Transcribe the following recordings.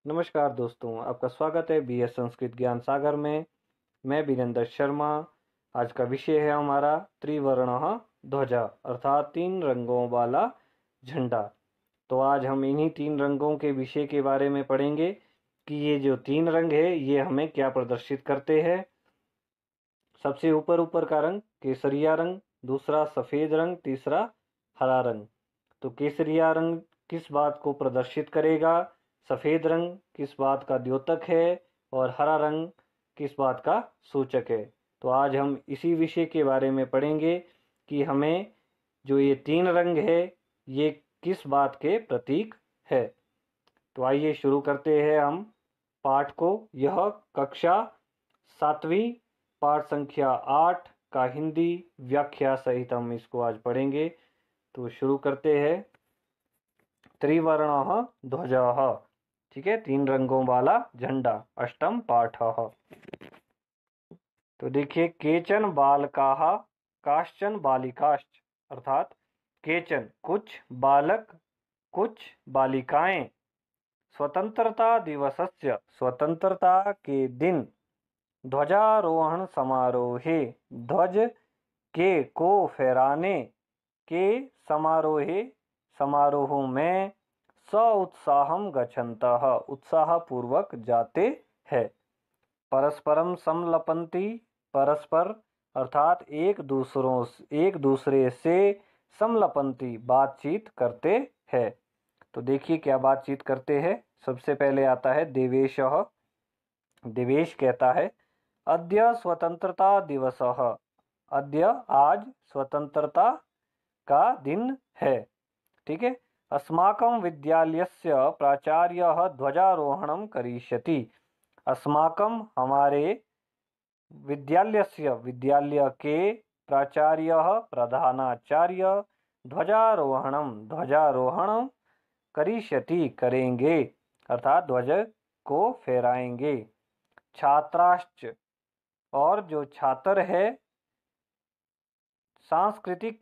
नमस्कार दोस्तों, आपका स्वागत है बी एस संस्कृत ज्ञान सागर में। मैं वीरेंद्र शर्मा। आज का विषय है हमारा त्रिवर्णः ध्वजा अर्थात 3 रंगों वाला झंडा। तो आज हम इन्हीं 3 रंगों के विषय के बारे में पढ़ेंगे कि ये जो 3 रंग है ये हमें क्या प्रदर्शित करते हैं। सबसे ऊपर का रंग केसरिया रंग, दूसरा सफ़ेद रंग, तीसरा हरा रंग। तो केसरिया रंग किस बात को प्रदर्शित करेगा, सफ़ेद रंग किस बात का द्योतक है और हरा रंग किस बात का सूचक है। तो आज हम इसी विषय के बारे में पढ़ेंगे कि हमें जो ये 3 रंग है ये किस बात के प्रतीक है। तो आइए शुरू करते हैं हम पाठ को। यह कक्षा 7वीं पाठ संख्या 8 का हिंदी व्याख्या सहित हम इसको आज पढ़ेंगे। तो शुरू करते हैं। त्रिवर्णः ध्वजः, ठीक है, 3 रंगों वाला झंडा, अष्टम पाठः। तो देखिए, केचन बालकाः काश्चन बालिकाश्च, अर्थात केचन कुछ बालक कुछ बालिकाएं, स्वतंत्रता दिवसस्य स्वतंत्रता के दिन, ध्वजारोहण समारोहे ध्वज के को फहराने के समारोह में उत्साहम गच्छन्तः उत्साह पूर्वक जाते हैं। परस्परम समलपन्ति, परस्पर अर्थात एक दूसरे से समलपन्ति बातचीत करते हैं। तो देखिए क्या बातचीत करते हैं। सबसे पहले आता है देवेशः। देवेश कहता है अद्य स्वतंत्रता दिवसः, अद्य आज स्वतंत्रता का दिन है, ठीक है। अस्माकं विद्यालयस्य प्राचार्यः ध्वजारोहणं करिष्यति, अस्माकं हमारे विद्यालयस्य विद्यालय के प्राचार्यः प्रधानाचार्य ध्वजारोहणं करिष्यति करेंगे, अर्थात ध्वज को फहराएंगे। छात्राश्च, और जो छात्र है, सांस्कृतिक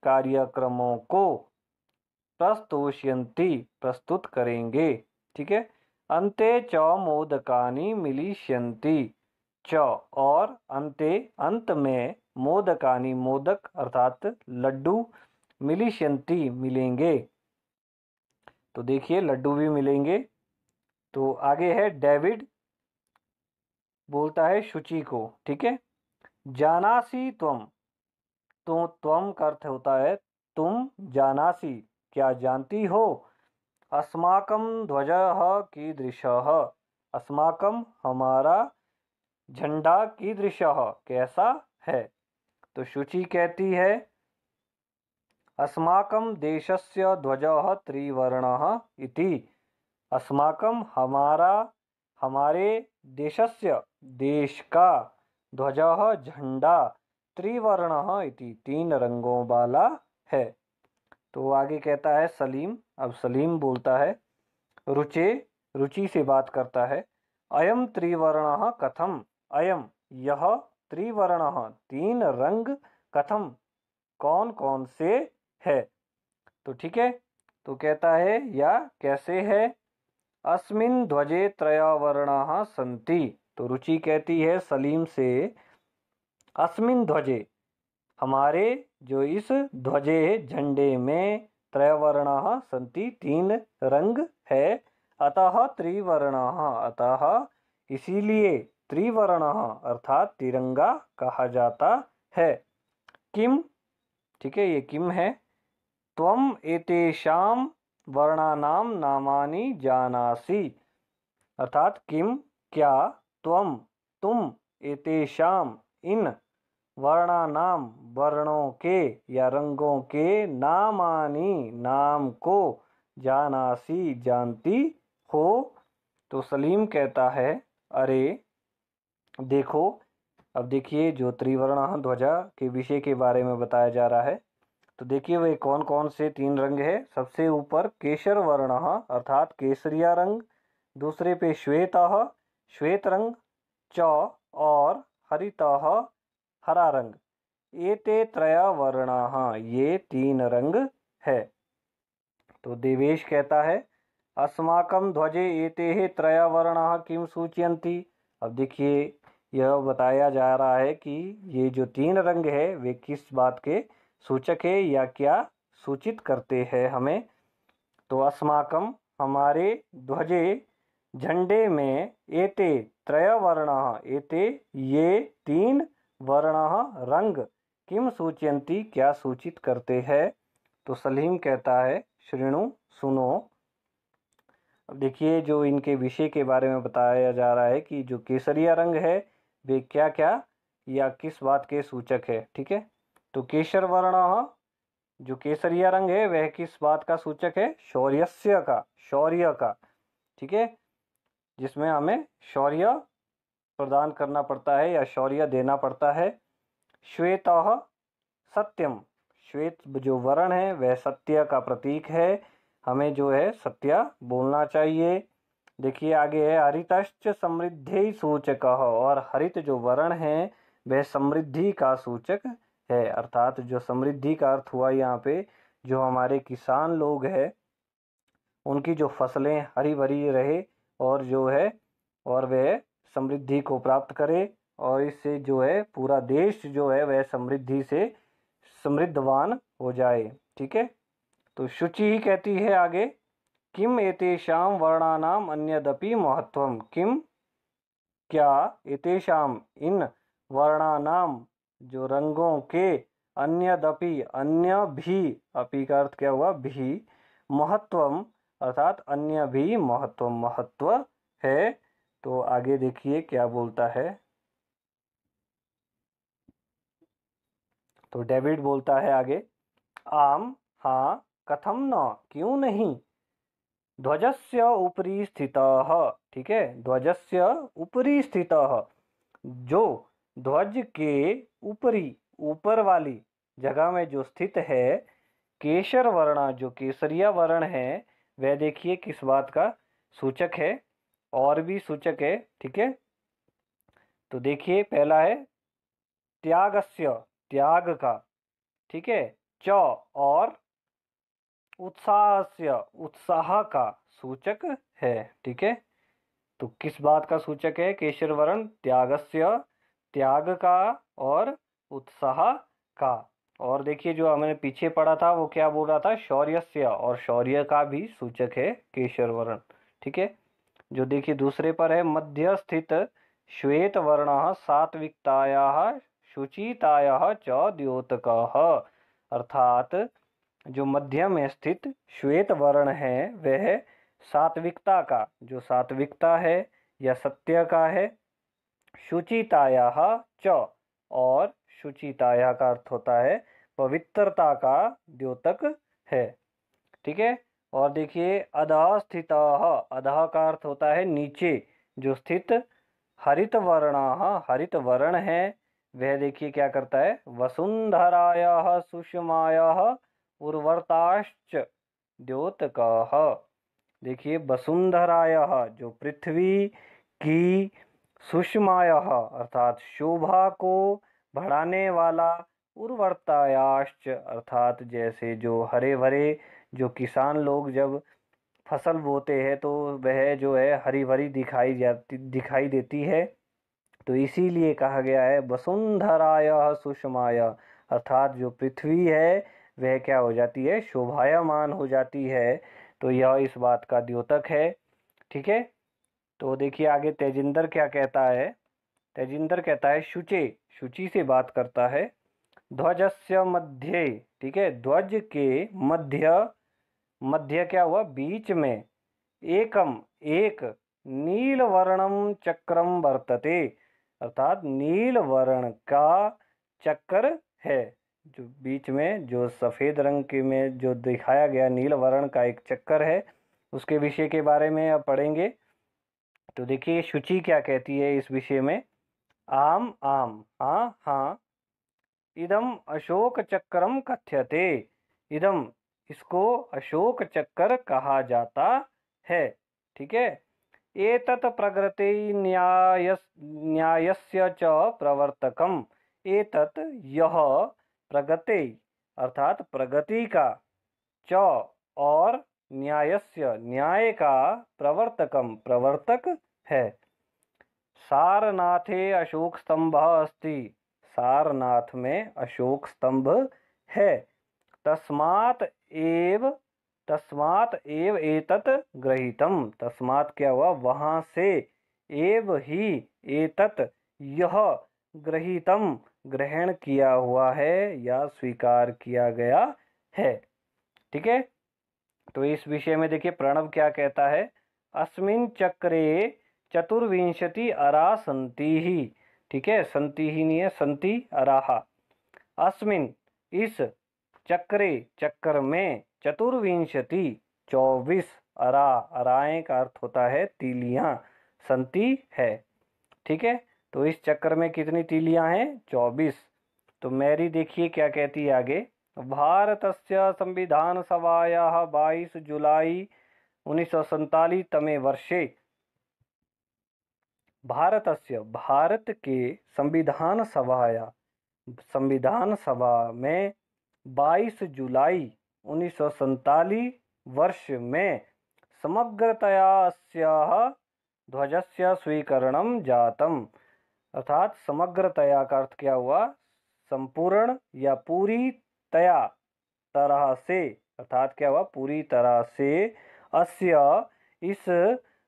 कार्यक्रमों को प्रस्तुष्यन्ति प्रस्तुत करेंगे, ठीक है। अन्ते च मोदकानि मिलिष्यन्ति, च और अन्ते अंत में, मोदकानि मोदक अर्थात लड्डू, मिलिष्यन्ति मिलेंगे। तो देखिए लड्डू भी मिलेंगे। तो आगे है डेविड बोलता है शुचि को, ठीक है। जानासी त्वम, तो त्वम का अर्थ होता है तुम, जानासी क्या जानती हो, अस्माकं ध्वजः कीदृशः, अस्माकं हमारा झंडा कीदृशः कैसा है। तो शुचि कहती है अस्माकं देशस्य ध्वजः त्रिवर्णः इति, अस्माकं हमारा, हमारे देशस्य देश का, ध्वजः झंडा, त्रिवर्णः इति 3 रंगों वाला है। तो आगे कहता है सलीम। अब सलीम बोलता है रुचे, रुचि से बात करता है, अयम त्रिवर्णः कथम, अयम यह, त्रिवर्णः 3 रंग, कथम कौन कौन से है। तो ठीक है, तो कहता है या कैसे है। अस्मिन् ध्वजे त्रयवर्णाः सन्ति, तो रुचि कहती है सलीम से अस्मिन् ध्वजे, हमारे जो इस ध्वजे झंडे में, त्रयवर्णाः सन्ति 3 रंग है, अतः त्रिवर्णाः, अतः इसीलिए, त्रिवर्णाः अर्थात तिरंगा कहा जाता है। किम, ठीक है, ये किम है। त्वम एतेषां वर्णानां नामानि जानासि, अर्थात किम क्या, त्वम तुम, एतेषां इन, वर्णानाम वर्णों के या रंगों के, नामानि नाम को, जानासी जानती हो। तो सलीम कहता है अरे देखो, अब देखिए जो त्रिवर्णः ध्वजा के विषय के बारे में बताया जा रहा है। तो देखिए वे कौन कौन से 3 रंग है। सबसे ऊपर केसर वर्णः अर्थात केसरिया रंग, दूसरे पे श्वेतः श्वेत रंग, च और हरितः हरा रंग, एते त्रयवर्णाः ये 3 रंग है। तो देवेश कहता है अस्माकं ध्वजे एते त्रय वर्णाः किं सूचयन्ति। अब देखिए यह बताया जा रहा है कि ये जो 3 रंग है वे किस बात के सूचक है या क्या सूचित करते हैं हमें। तो अस्माकं हमारे ध्वजे झंडे में एते त्रय वर्णाः एते ये 3 वर्णाः रंग किम सूचयन्ति क्या सूचित करते हैं। तो सलीम कहता है श्रृणु सुनो। अब देखिए जो इनके विषय के बारे में बताया जा रहा है कि जो केसरिया रंग है वे क्या क्या या किस बात के सूचक है। ठीक है, तो केसर वर्णः जो केसरिया रंग है वह किस बात का सूचक है, शौर्यस्य का, शौर्य का। ठीक है, जिसमें हमें शौर्य प्रदान करना पड़ता है या शौर्य देना पड़ता है। श्वेतः सत्यम, श्वेत जो वर्ण है वह सत्य का प्रतीक है, हमें जो है सत्य बोलना चाहिए। देखिए आगे है हरितश्च समृद्धि सूचक, और हरित जो वर्ण है वह समृद्धि का सूचक है। अर्थात जो समृद्धि का अर्थ हुआ यहाँ पे जो हमारे किसान लोग हैं उनकी जो फसलें हरी भरी रहे और जो है और वह समृद्धि को प्राप्त करे, और इससे जो है पूरा देश जो है वह समृद्धि से समृद्धवान हो जाए। ठीक है, तो शुचि ही कहती है आगे किम एतेषां वर्णानाम अन्यदपि महत्वम, किम क्या एतेषाम इन वर्णानाम जो रंगों के अन्यदपि अन्य भी, अपि का अर्थ क्या हुआ भी, महत्वम अर्थात अन्य भी महत्व महत्व है। तो आगे देखिए क्या बोलता है। तो डेविड बोलता है आगे आम हाँ कथम न क्यों नहीं, ध्वजस्य उपरि स्थितः। ठीक है, ध्वजस्य उपरि स्थितः जो ध्वज के ऊपरी ऊपर वाली जगह में जो स्थित है, केसर वर्ण जो केसरिया वर्ण है वह देखिए किस बात का सूचक है, और भी सूचक है। ठीक है, तो देखिए पहला है त्यागस्य, त्याग का। ठीक है, च और उत्साहस्य, उत्साह का सूचक है। ठीक है, तो किस बात का सूचक है केसर वर्ण, त्यागस्य त्याग का और उत्साह का। और देखिए जो हमने पीछे पढ़ा था वो क्या बोल रहा था, शौर्यस्य, और शौर्य का भी सूचक है केसर वर्ण। ठीक है, जो देखिए दूसरे पर है मध्य स्थित श्वेत वर्ण सात्विकतायाः शुचितायाः च द्योतकः। अर्थात जो मध्य में स्थित श्वेत वर्ण है वह सात्विकता का, जो सात्विकता है या सत्य का है, शुचितायाः च, और शुचितायाः का अर्थ होता है पवित्रता का द्योतक है। ठीक है, और देखिए अधः स्थितः, अधः का अर्थ होता है नीचे जो स्थित, हरित वर्णाः हरित वर्ण है वह देखिए क्या करता है, वसुंधरायाः सुषमायाः उर्वरताश्च द्योतकः। देखिए वसुंधरायाः जो पृथ्वी की, सुषमायाः अर्थात शोभा को बढ़ाने वाला, उर्वरतायाश्च अर्थात जैसे जो हरे भरे जो किसान लोग जब फसल बोते हैं तो वह जो है हरी भरी दिखाई देती है, तो इसीलिए कहा गया है वसुंधरायाः सुषमायाः, अर्थात जो पृथ्वी है वह क्या हो जाती है, शोभायमान हो जाती है। तो यह इस बात का द्योतक है। ठीक है, तो देखिए आगे तेजिंदर क्या कहता है। तेजिंदर कहता है शुचे, शुचि से बात करता है, ध्वजस्य मध्ये। ठीक है, ध्वज के मध्य, मध्य क्या हुआ, बीच में, एकम एक, नील वर्णम चक्रम वर्तते, अर्थात नील वर्ण का चक्र है। जो बीच में जो सफेद रंग के में जो दिखाया गया नील वर्ण का एक चक्कर है, उसके विषय के बारे में अब पढ़ेंगे। तो देखिए शुचि क्या कहती है इस विषय में, आम आम हाँ हाँ, इदम अशोक चक्रम कथ्यते, इदम इसको अशोक चक्र कहा जाता है। ठीक है, एतत् प्रगति न्यायस्य च प्रवर्तकम, एतत् यह प्रगति अर्थात प्रगति का, च और न्यायस्य न्याय का प्रवर्तकम प्रवर्तक है। सारनाथे अशोक स्तंभ अस्ति, सारनाथ में अशोक स्तंभ है। तस्मात् एव एतत् गृहीतम, तस्मात् क्या हुआ, वहां से, एव ही एतत् यह, गृहीतम ग्रहण किया हुआ है या स्वीकार किया गया है। ठीक है, तो इस विषय में देखिए प्रणव क्या कहता है, अस्मिन् चक्रे चतुर्विंशति अरा सन्ति ही। ठीक है, संति ही नहीं है, संति अराहा। अस्मिन् इस चक्रे चक्र में, चतुर्विंशति 24 अरा, अराएं का अर्थ होता है तीलियां, संति है। ठीक है, तो इस चक्र में कितनी तीलियां हैं, 24। तो मैरी देखिए क्या कहती है आगे, भारतस्य संविधान सभायाः 22 जुलाई 1947 तमे वर्षे, भारतस्य भारत के संविधान सभा में 22 जुलाई 1947 वर्ष में समग्रतया अस्याः ध्वजस्य स्वीकरणं जातम। अर्थात समग्रतया का अर्थ क्या हुआ, संपूर्ण या पूरी तरह से, अर्थात क्या हुआ, पूरी तरह से, अस्य इस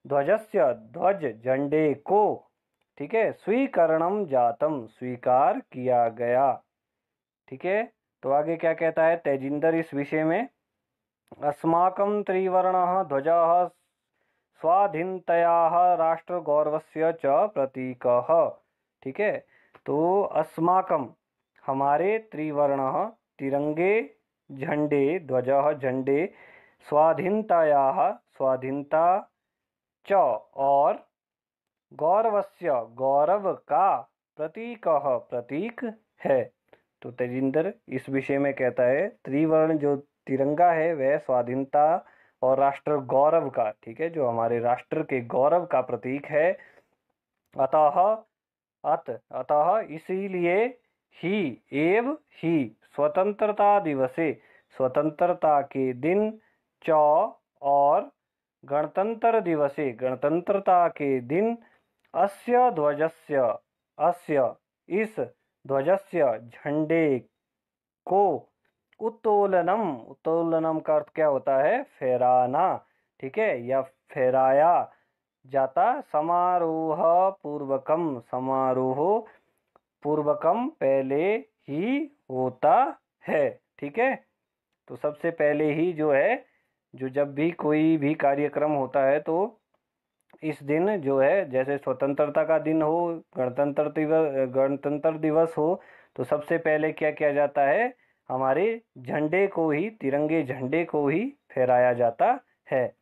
ध्वजस्य ध्वज झंडे को, ठीक है, स्वीकरणम जातम स्वीकार किया गया। ठीक है, तो आगे क्या कहता है तेजिंदर इस विषय में, अस्माकं त्रिवर्णः ध्वजः स्वाधीनतयाः राष्ट्रगौरवस्य च प्रतीकः। ठीक है, तो अस्माकं हमारे, त्रिवर्णः तिरंगे, झंडे ध्वजः झंडे, स्वाधीनतायाः स्वाधीनता, च और, गौरवस्य गौरव का, प्रतीकः प्रतीक है। तो तेजिंदर इस विषय में कहता है त्रिवर्ण जो तिरंगा है वह स्वाधीनता और राष्ट्र गौरव का, ठीक है, जो हमारे राष्ट्र के गौरव का प्रतीक है। अतः इसीलिए ही एव ही स्वतंत्रता दिवसे, स्वतंत्रता के दिन, च और गणतंत्र दिवसे गणतंत्रता के दिन, अस्य ध्वजस्य अस्य इस ध्वजस्य झंडे को, उत्तोलनम, उत्तोलनम का अर्थ क्या होता है, फहराना, ठीक है, या फहराया जाता, समारोह पूर्वकम, समारोह पूर्वकम पहले ही होता है। ठीक है, तो सबसे पहले ही जो है, जो जब भी कोई भी कार्यक्रम होता है तो इस दिन जो है, जैसे स्वतंत्रता का दिन हो, गणतंत्र दिवस हो, तो सबसे पहले क्या किया जाता है, हमारे झंडे को ही, तिरंगे झंडे को ही फहराया जाता है।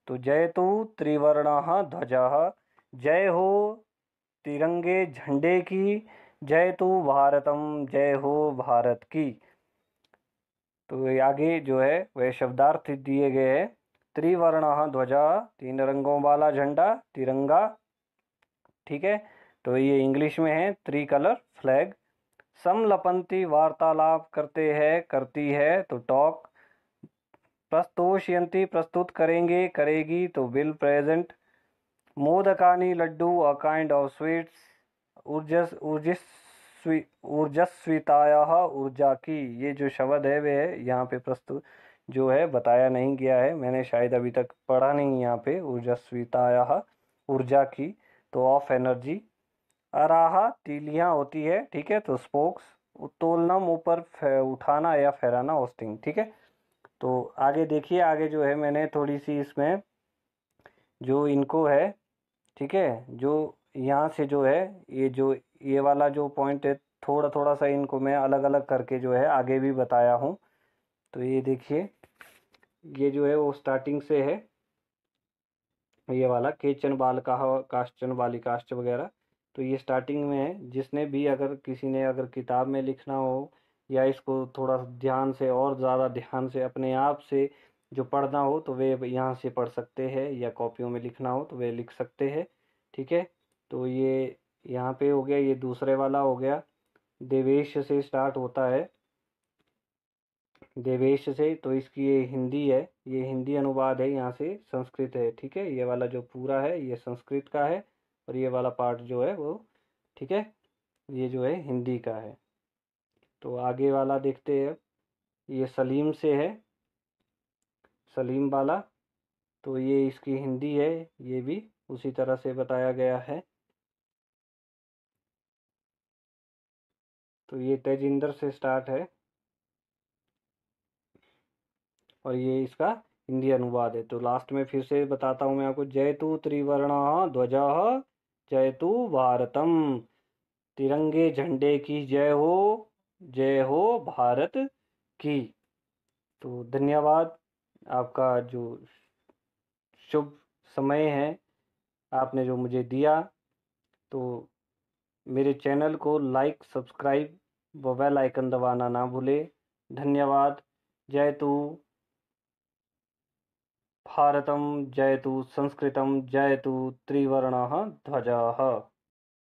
तो जयतु त्रिवर्णः ध्वजः, जय हो तिरंगे झंडे की, जयतु भारतम, जय हो भारत की। तो आगे जो है वह शब्दार्थ दिए गए हैं, त्रिवर्णः ध्वजा, 3 रंगों वाला झंडा, तिरंगा। ठीक है, तो ये इंग्लिश में है, 3 कलर फ्लैग। समलपंती वार्तालाप करते हैं, करती है, तो टॉक। प्रस्तोषयंती प्रस्तुत करेंगे, करेगी, तो विल प्रेजेंट। मोदकानी laddu, a kind of sweets. ऊर्जस्वितायाः, ऊर्जा की, ये जो शब्द है वह यहाँ पे प्रस्तुत जो है बताया नहीं गया है, मैंने शायद अभी तक पढ़ा नहीं यहाँ पे, ऊर्जस्वितायाः ऊर्जा की, तो ऑफ एनर्जी। अराहा तीलियां होती है, ठीक है, तो स्पोक्स। उत्तोलनम ऊपर उठाना या फहराना, होस्टिंग। ठीक है, तो आगे देखिए, आगे जो है मैंने थोड़ी सी इसमें जो इनको है, ठीक है, जो यहाँ से जो है ये वाला जो पॉइंट है, थोड़ा थोड़ा सा इनको मैं अलग अलग करके जो है आगे भी बताया हूँ। तो ये देखिए, ये जो है वो स्टार्टिंग से है, ये वाला केचन बाल काश्चन बालिकाश्च वगैरह, तो ये स्टार्टिंग में है। जिसने भी, अगर किसी ने अगर किताब में लिखना हो या इसको थोड़ा ध्यान से और ज़्यादा ध्यान से अपने आप से जो पढ़ना हो तो वे यहाँ से पढ़ सकते हैं, या कॉपियों में लिखना हो तो वे लिख सकते हैं। ठीक है, तो ये यहाँ पे हो गया, ये दूसरे वाला हो गया, देवेश से स्टार्ट होता है। देवेश से, तो इसकी ये हिंदी है, ये हिंदी अनुवाद है, यहाँ से संस्कृत है। ठीक है, ये वाला जो पूरा है ये संस्कृत का है और ये वाला पार्ट जो है वो, ठीक है, ये जो है हिंदी का है। तो आगे वाला देखते हैं, ये सलीम से है, सलीम वाला, तो ये इसकी हिंदी है, ये भी उसी तरह से बताया गया है। तो ये तेजिंदर से स्टार्ट है और ये इसका हिंदी अनुवाद है। तो लास्ट में फिर से बताता हूँ मैं आपको, जयतु त्रिवर्णः ध्वजः जयतु भारतम, तिरंगे झंडे की जय हो भारत की। तो धन्यवाद, आपका जो शुभ समय है आपने जो मुझे दिया। तो मेरे चैनल को लाइक, सब्सक्राइब व बेल आइकन दबाना ना भूले। धन्यवाद। जयतु भारतम, जयतु संस्कृतम, जयतु त्रिवर्णः ध्वजः।